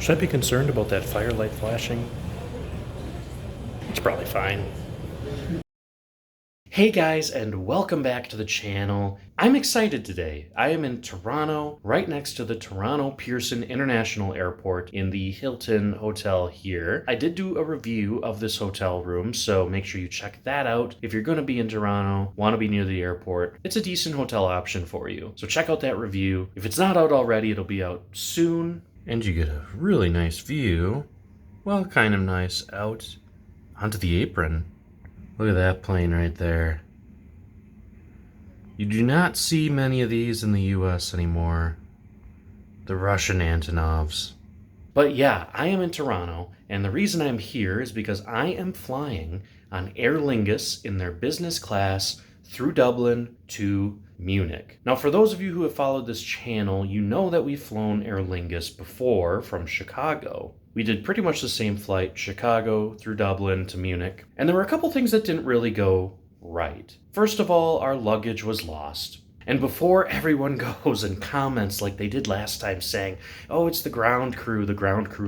Should I be concerned about that firelight flashing? It's probably fine. Hey guys, and welcome back to the channel. I'm excited today. I am in Toronto, right next to the Toronto Pearson International Airport in the Hilton Hotel here. I did do a review of this hotel room, so make sure you check that out. If you're going to be in Toronto, want to be near the airport, it's a decent hotel option for you. So check out that review. If it's not out already, it'll be out soon. And you get a really nice view. Well, kind of nice out onto the apron. Look at that plane right there. You do not see many of these in the US anymore. The Russian Antonovs. But yeah, I am in Toronto, and the reason I'm here is because I am flying on Aer Lingus in their business class through Dublin to Munich. Now, for those of you who have followed this channel, you know that we've flown Aer Lingus before from Chicago. We did pretty much the same flight, Chicago through Dublin to Munich, and there were a couple things that didn't really go right. First of all, our luggage was lost. And before everyone goes and comments like they did last time saying, oh, it's the ground crew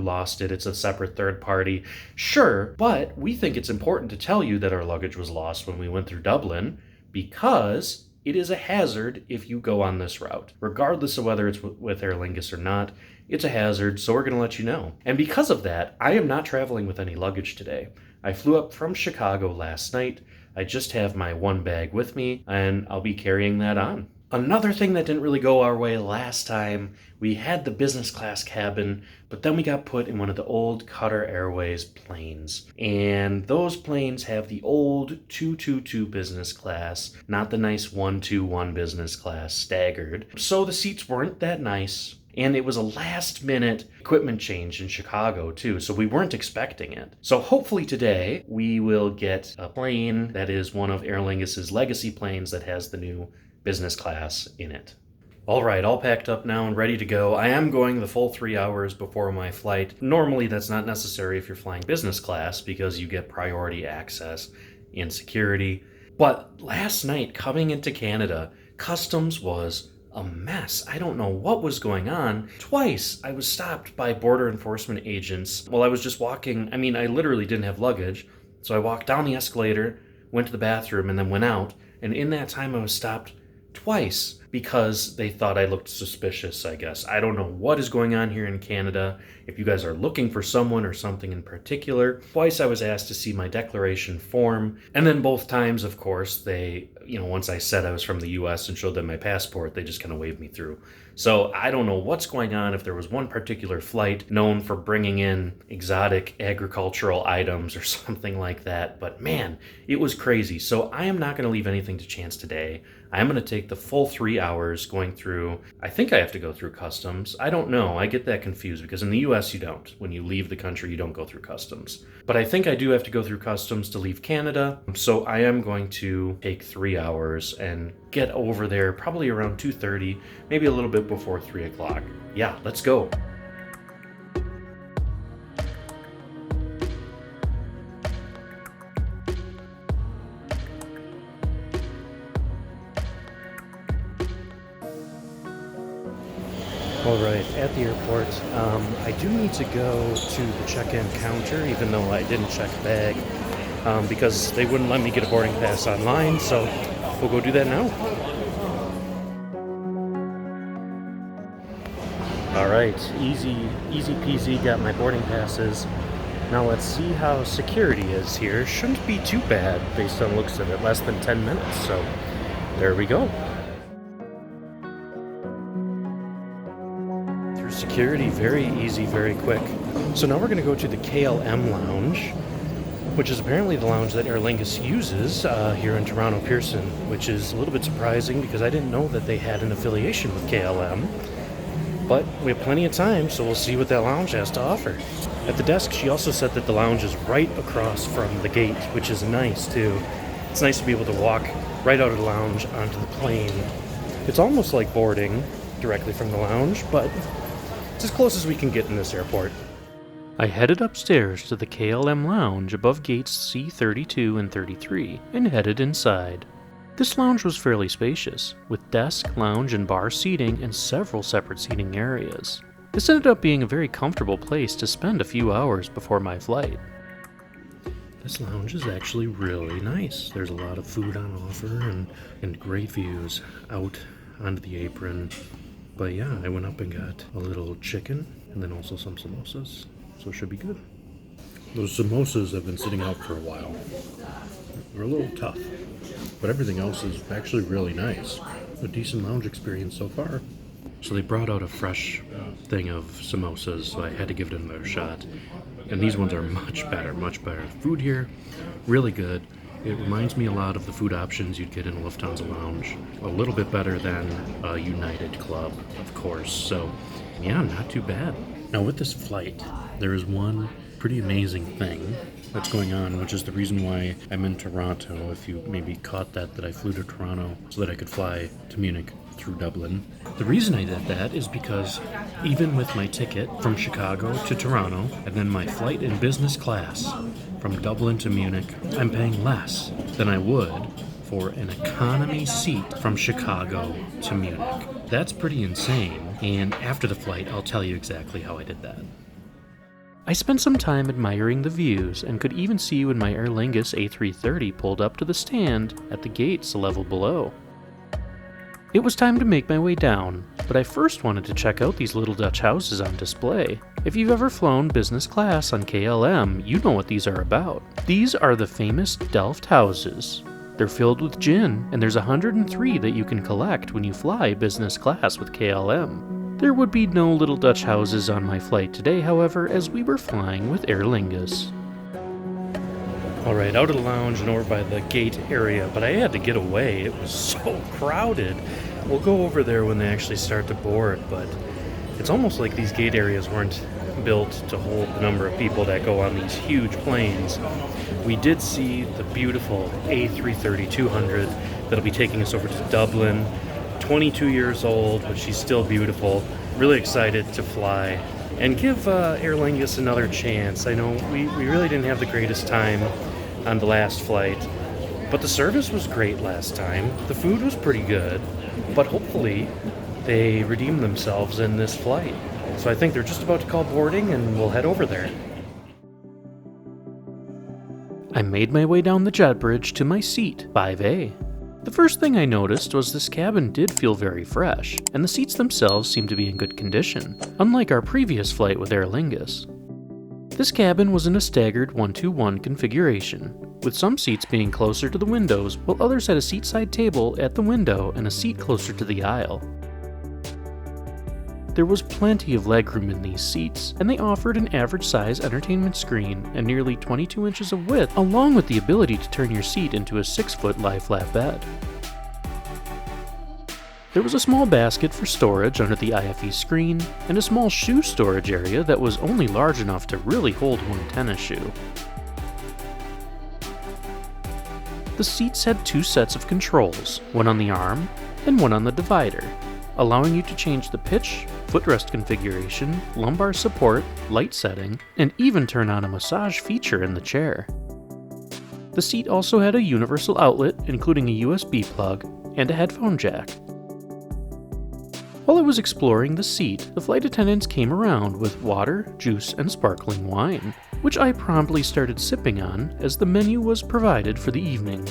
lost it, it's a separate third party. Sure, but we think it's important to tell you that our luggage was lost when we went through Dublin because it is a hazard if you go on this route. Regardless of whether it's with Aer Lingus or not, it's a hazard, so we're going to let you know. And because of that, I am not traveling with any luggage today. I flew up from Chicago last night. I just have my one bag with me, and I'll be carrying that on. Another thing that didn't really go our way last time, we had the business class cabin, but then we got put in one of the old Qatar Airways planes. And those planes have the old 222 business class, not the nice 121 business class staggered. So the seats weren't that nice. And it was a last-minute equipment change in Chicago, too, so we weren't expecting it. So hopefully today we will get a plane that is one of Aer Lingus' legacy planes that has the new business class in it. All right, all packed up now and ready to go. I am going the full 3 hours before my flight. Normally that's not necessary if you're flying business class because you get priority access in security. But last night, coming into Canada, customs was a mess. I don't know what was going on. Twice I was stopped by border enforcement agents while I was just walking. I mean, I literally didn't have luggage. So I walked down the escalator, went to the bathroom, and then went out. And in that time I was stopped twice because they thought I looked suspicious, I guess. I don't know what is going on here in Canada. If you guys are looking for someone or something in particular, twice I was asked to see my declaration form. And then both times, of course, they, once I said I was from the US and showed them my passport, they just kind of waved me through. So I don't know what's going on, if there was one particular flight known for bringing in exotic agricultural items or something like that. But man, it was crazy. So I am not going to leave anything to chance today. I'm going to take the full 3 hours going through, I think I have to go through customs. I don't know. I get that confused because in the US you don't. When you leave the country, you don't go through customs. But I think I do have to go through customs to leave Canada. So I am going to take 3 hours and get over there probably around 2:30, maybe a little bit before 3 o'clock. Yeah, let's go. All right, at the airport, I do need to go to the check-in counter, even though I didn't check bag, because they wouldn't let me get a boarding pass online, so we'll go do that now. All right, easy peasy, got my boarding passes. Now let's see how security is here. Shouldn't be too bad based on looks of it, less than 10 minutes, so there we go. Security, very easy, very quick. So now we're going to go to the KLM lounge, which is apparently the lounge that Aer Lingus uses here in Toronto Pearson, which is a little bit surprising because I didn't know that they had an affiliation with KLM. But we have plenty of time, so we'll see what that lounge has to offer. At the desk, she also said that the lounge is right across from the gate, which is nice too. It's nice to be able to walk right out of the lounge onto the plane. It's almost like boarding directly from the lounge, but it's as close as we can get in this airport. I headed upstairs to the KLM lounge above gates C32 and 33 and headed inside. This lounge was fairly spacious, with desk, lounge, and bar seating and several separate seating areas. This ended up being a very comfortable place to spend a few hours before my flight. This lounge is actually really nice. There's a lot of food on offer and great views out onto the apron. But yeah, I went up and got a little chicken and then also some samosas, so it should be good. Those samosas have been sitting out for a while. They're a little tough, but everything else is actually really nice. A decent lounge experience so far. So they brought out a fresh thing of samosas, so I had to give it another shot. And these ones are much better, much better. Food here, really good. It reminds me a lot of the food options you'd get in a Lufthansa lounge. A little bit better than a United Club, of course. So, yeah, not too bad. Now, with this flight, there is one pretty amazing thing that's going on, which is the reason why I'm in Toronto. If you maybe caught that I flew to Toronto so that I could fly to Munich through Dublin. The reason I did that is because even with my ticket from Chicago to Toronto and then my flight in business class from Dublin to Munich, I'm paying less than I would for an economy seat from Chicago to Munich. That's pretty insane, and after the flight, I'll tell you exactly how I did that. I spent some time admiring the views and could even see when my Aer Lingus A330 pulled up to the stand at the gates a level below. It was time to make my way down, but I first wanted to check out these little Dutch houses on display. If you've ever flown business class on KLM, you know what these are about. These are the famous Delft houses. They're filled with gin, and there's 103 that you can collect when you fly business class with KLM. There would be no little Dutch houses on my flight today, however, as we were flying with Aer Lingus. Alright, out of the lounge and over by the gate area, but I had to get away. It was so crowded. We'll go over there when they actually start to board, but it's almost like these gate areas weren't built to hold the number of people that go on these huge planes. We did see the beautiful A330-200 that'll be taking us over to Dublin. 22 years old, but she's still beautiful. Really excited to fly and give Aer Lingus another chance. I know we really didn't have the greatest time on the last flight, but the service was great last time. The food was pretty good, but hopefully they redeem themselves in this flight. So I think they're just about to call boarding and we'll head over there. I made my way down the jet bridge to my seat, 5A. The first thing I noticed was this cabin did feel very fresh, and the seats themselves seemed to be in good condition, unlike our previous flight with Aer Lingus. This cabin was in a staggered 1-2-1 configuration, with some seats being closer to the windows while others had a seat-side table at the window and a seat closer to the aisle. There was plenty of legroom in these seats, and they offered an average-size entertainment screen and nearly 22 inches of width, along with the ability to turn your seat into a 6-foot lie-flat bed. There was a small basket for storage under the IFE screen, and a small shoe storage area that was only large enough to really hold one tennis shoe. The seats had 2 sets of controls, one on the arm and one on the divider, allowing you to change the pitch, footrest configuration, lumbar support, light setting, and even turn on a massage feature in the chair. The seat also had a universal outlet, including a USB plug, and a headphone jack. While I was exploring the seat, the flight attendants came around with water, juice, and sparkling wine, which I promptly started sipping on as the menu was provided for the evening.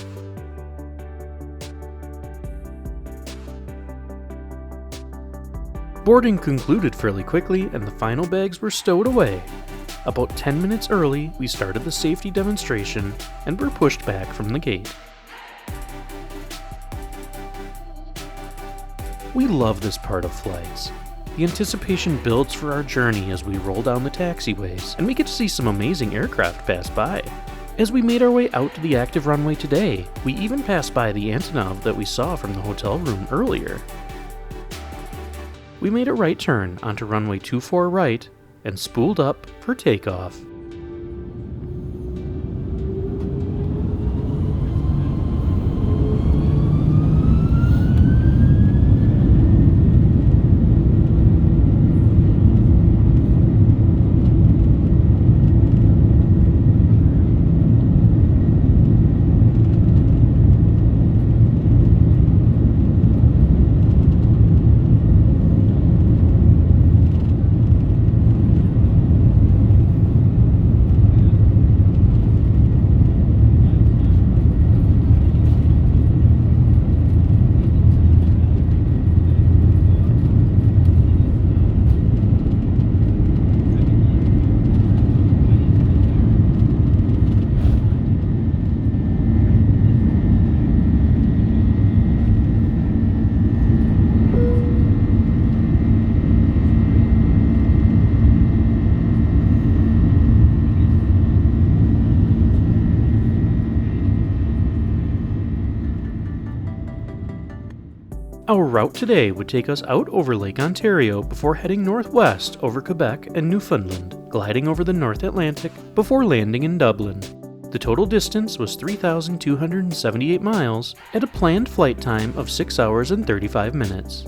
Boarding concluded fairly quickly and the final bags were stowed away. About 10 minutes early, we started the safety demonstration and were pushed back from the gate. We love this part of flights. The anticipation builds for our journey as we roll down the taxiways, and we get to see some amazing aircraft pass by. As we made our way out to the active runway today, we even passed by the Antonov that we saw from the hotel room earlier. We made a right turn onto runway 24 right and spooled up for takeoff. Our route today would take us out over Lake Ontario before heading northwest over Quebec and Newfoundland, gliding over the North Atlantic before landing in Dublin. The total distance was 3,278 miles at a planned flight time of 6 hours and 35 minutes.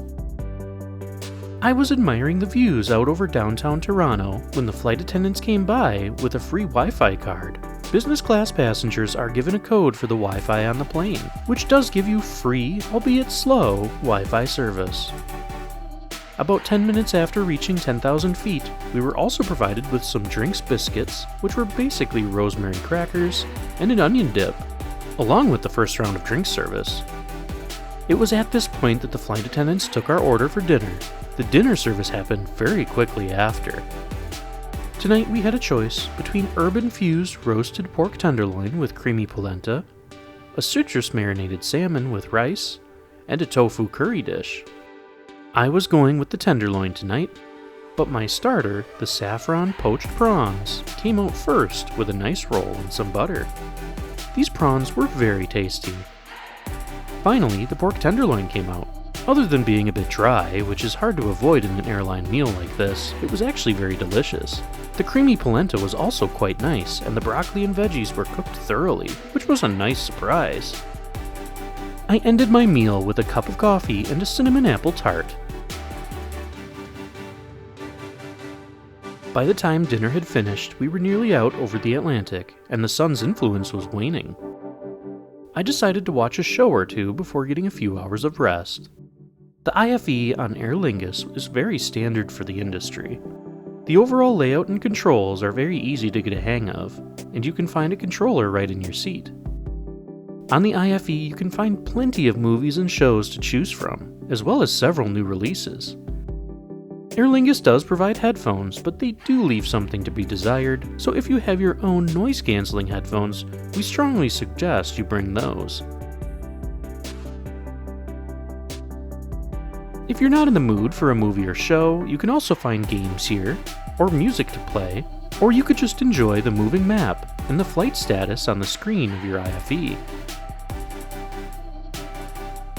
I was admiring the views out over downtown Toronto when the flight attendants came by with a free Wi-Fi card. Business class passengers are given a code for the Wi-Fi on the plane, which does give you free, albeit slow, Wi-Fi service. About 10 minutes after reaching 10,000 feet, we were also provided with some drinks biscuits, which were basically rosemary crackers, and an onion dip, along with the first round of drink service. It was at this point that the flight attendants took our order for dinner. The dinner service happened very quickly after. Tonight we had a choice between herb-infused roasted pork tenderloin with creamy polenta, a citrus-marinated salmon with rice, and a tofu curry dish. I was going with the tenderloin tonight, but my starter, the saffron poached prawns, came out first with a nice roll and some butter. These prawns were very tasty. Finally, the pork tenderloin came out. Other than being a bit dry, which is hard to avoid in an airline meal like this, it was actually very delicious. The creamy polenta was also quite nice, and the broccoli and veggies were cooked thoroughly, which was a nice surprise. I ended my meal with a cup of coffee and a cinnamon apple tart. By the time dinner had finished, we were nearly out over the Atlantic, and the sun's influence was waning. I decided to watch a show or two before getting a few hours of rest. The IFE on Aer Lingus is very standard for the industry. The overall layout and controls are very easy to get a hang of, and you can find a controller right in your seat. On the IFE, you can find plenty of movies and shows to choose from, as well as several new releases. Aer Lingus does provide headphones, but they do leave something to be desired, so if you have your own noise-canceling headphones, we strongly suggest you bring those. If you're not in the mood for a movie or show, you can also find games here, or music to play, or you could just enjoy the moving map and the flight status on the screen of your IFE.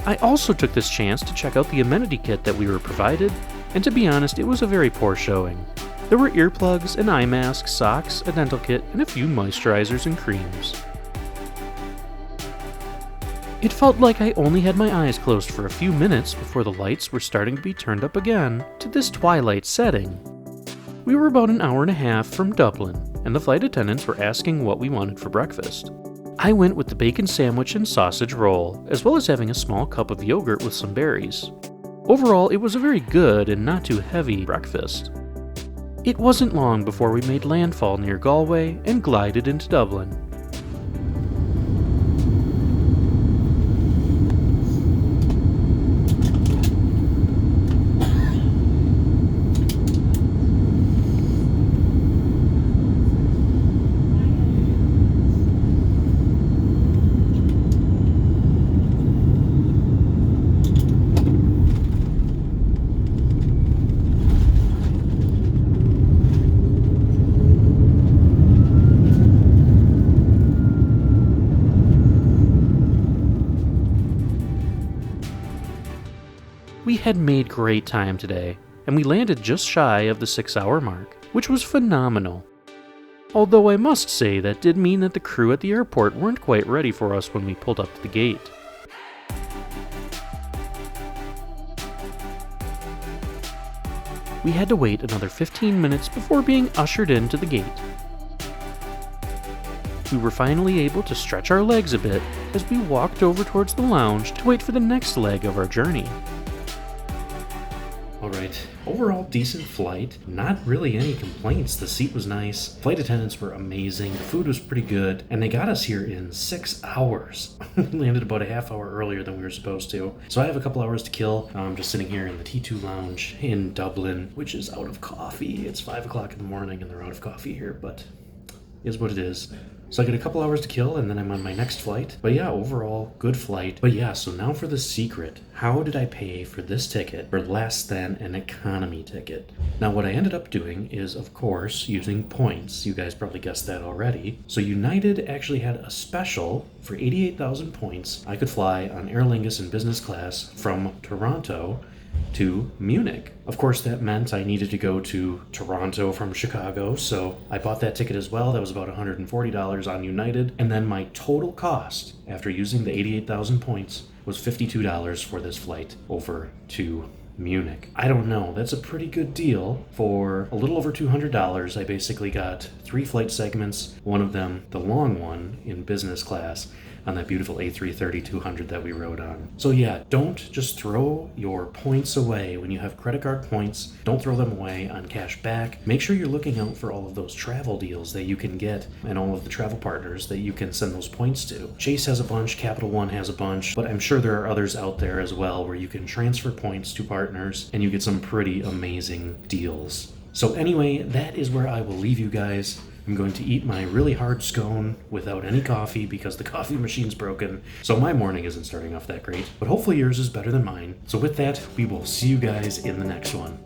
I also took this chance to check out the amenity kit that we were provided, and to be honest, it was a very poor showing. There were earplugs, an eye mask, socks, a dental kit, and a few moisturizers and creams. It felt like I only had my eyes closed for a few minutes before the lights were starting to be turned up again to this twilight setting. We were about an hour and a half from Dublin, and the flight attendants were asking what we wanted for breakfast. I went with the bacon sandwich and sausage roll, as well as having a small cup of yogurt with some berries. Overall, it was a very good and not too heavy breakfast. It wasn't long before we made landfall near Galway and glided into Dublin. We had made great time today, and we landed just shy of the 6-hour mark, which was phenomenal. Although I must say that did mean that the crew at the airport weren't quite ready for us when we pulled up to the gate. We had to wait another 15 minutes before being ushered into the gate. We were finally able to stretch our legs a bit as we walked over towards the lounge to wait for the next leg of our journey. Alright, overall decent flight, not really any complaints. The seat was nice, flight attendants were amazing, the food was pretty good, and they got us here in 6 hours. We landed about a half hour earlier than we were supposed to. So I have a couple hours to kill. I'm just sitting here in the T2 lounge in Dublin, which is out of coffee. It's 5 o'clock in the morning and they're out of coffee here, but is what it is. So I get a couple hours to kill, and then I'm on my next flight. But yeah, overall, good flight. But yeah, so now for the secret. How did I pay for this ticket for less than an economy ticket? Now, what I ended up doing is, of course, using points. You guys probably guessed that already. So United actually had a special for 88,000 points. I could fly on Aer Lingus in business class from Toronto to Munich. Of course, that meant I needed to go to Toronto from Chicago, so I bought that ticket as well. That was about $140 on United, and then my total cost after using the 88,000 points was $52 for this flight over to Munich. I don't know, that's a pretty good deal. For a little over $200, I basically got 3 flight segments, one of them the long one in business class, on that beautiful A330-200 that we rode on. So yeah, don't just throw your points away when you have credit card points. Don't throw them away on cash back. Make sure you're looking out for all of those travel deals that you can get and all of the travel partners that you can send those points to. Chase has a bunch, Capital One has a bunch, but I'm sure there are others out there as well where you can transfer points to partners and you get some pretty amazing deals. So anyway, that is where I will leave you guys. I'm going to eat my really hard scone without any coffee because the coffee machine's broken. So my morning isn't starting off that great, but hopefully yours is better than mine. So with that, we will see you guys in the next one.